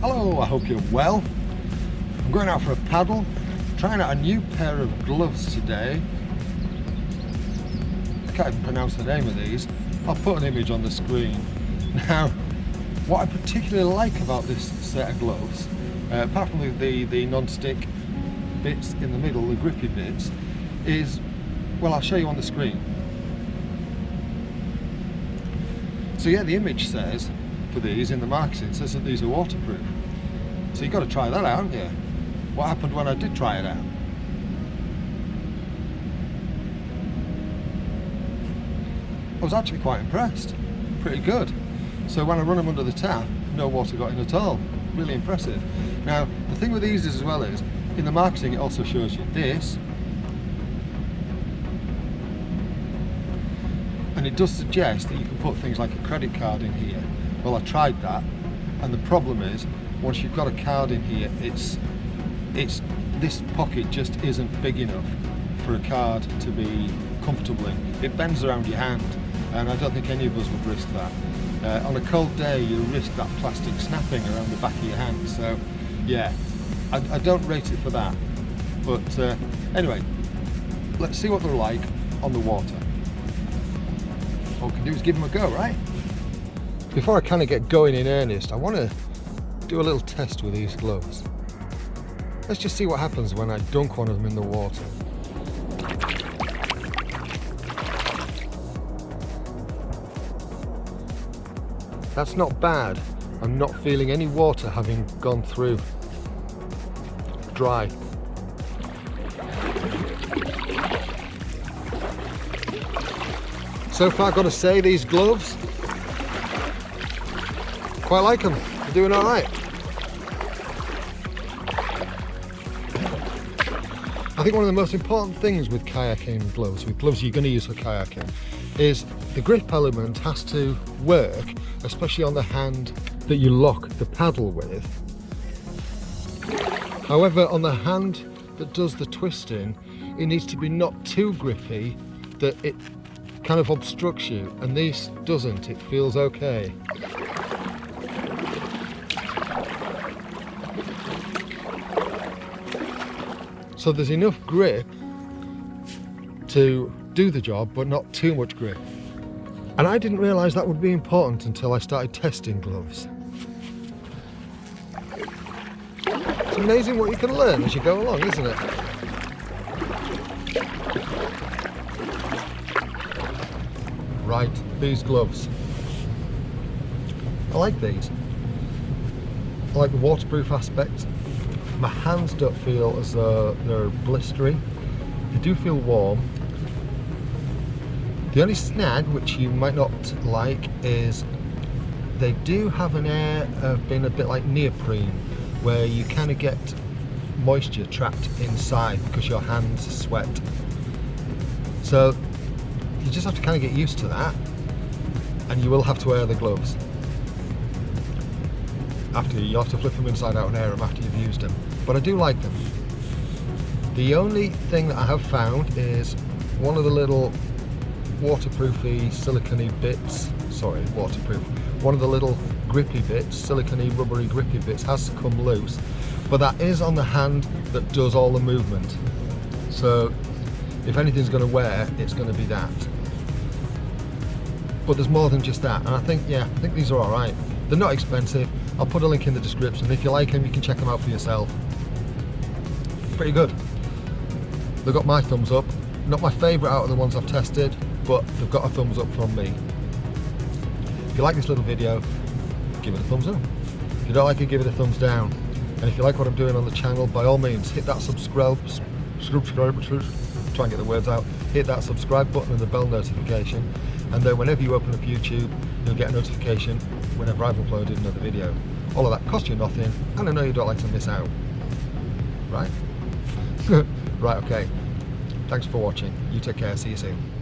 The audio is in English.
Hello, I hope you're well. I'm going out for a paddle, trying out a new pair of gloves today. I can't even pronounce the name of these. I'll put an image on the screen. Now, what I particularly like about this set of gloves, apart from the non-stick bits in the middle, the grippy bits, is, well, I'll show you on the screen. So yeah, the image says, for these in the marketing, it says that these are waterproof. So you've got to try that out, haven't you? What happened when I did try it out? I was actually quite impressed. Pretty good. So when I run them under the tap, no water got in at all. Really impressive. Now, the thing with these is, as well, is in the marketing it also shows you this, and it does suggest that you can put things like a credit card in here. Well, I tried that, and the problem is, once you've got a card in here, it's this pocket just isn't big enough for a card to be comfortable in. It bends around your hand, and I don't think any of us would risk that. On a cold day, you risk that plastic snapping around the back of your hand. So, yeah, I don't rate it for that. But anyway, let's see what they're like on the water. All we can do is give them a go, right? Before I kind of get going in earnest, I want to do a little test with these gloves. Let's just see what happens when I dunk one of them in the water. That's not bad. I'm not feeling any water having gone through. Dry. So far, I've got to say, these gloves, quite like them. They're doing all right. I think one of the most important things with kayaking gloves, with gloves you're going to use for kayaking, is the grip element has to work, especially on the hand that you lock the paddle with. However, on the hand that does the twisting, it needs to be not too grippy that it kind of obstructs you, and this doesn't. It feels okay. So there's enough grip to do the job, but not too much grip. And I didn't realise that would be important until I started testing gloves. It's amazing what you can learn as you go along, isn't it? Right, these gloves. I like these. I like the waterproof aspect. My hands don't feel as though they're blistering. They do feel warm. The only snag, which you might not like, is they do have an air of being a bit like neoprene, where you kind of get moisture trapped inside because your hands sweat. So you just have to kind of get used to that, and you will have to air the gloves. You have to flip them inside out and air them after you've used them. But I do like them. The only thing that I have found is one of the little waterproofy silicone bits, one of the little grippy bits, silicone rubbery grippy bits has come loose, but that is on the hand that does all the movement. So if anything's going to wear, it's going to be that. But there's more than just that, and I think these are alright. They're not expensive. I'll put a link in the description. If you like them, you can check them out for yourself. Pretty good. They've got my thumbs up. Not my favourite out of the ones I've tested, but they've got a thumbs up from me. If you like this little video, give it a thumbs up. If you don't like it, give it a thumbs down. And if you like what I'm doing on the channel, by all means, hit that subscribe, try and get the words out, hit that subscribe button and the bell notification, and then whenever you open up YouTube, you'll get a notification whenever I've uploaded another video. All of that costs you nothing, and I know you don't like to miss out. Right? Right, okay. Thanks for watching. You take care. See you soon.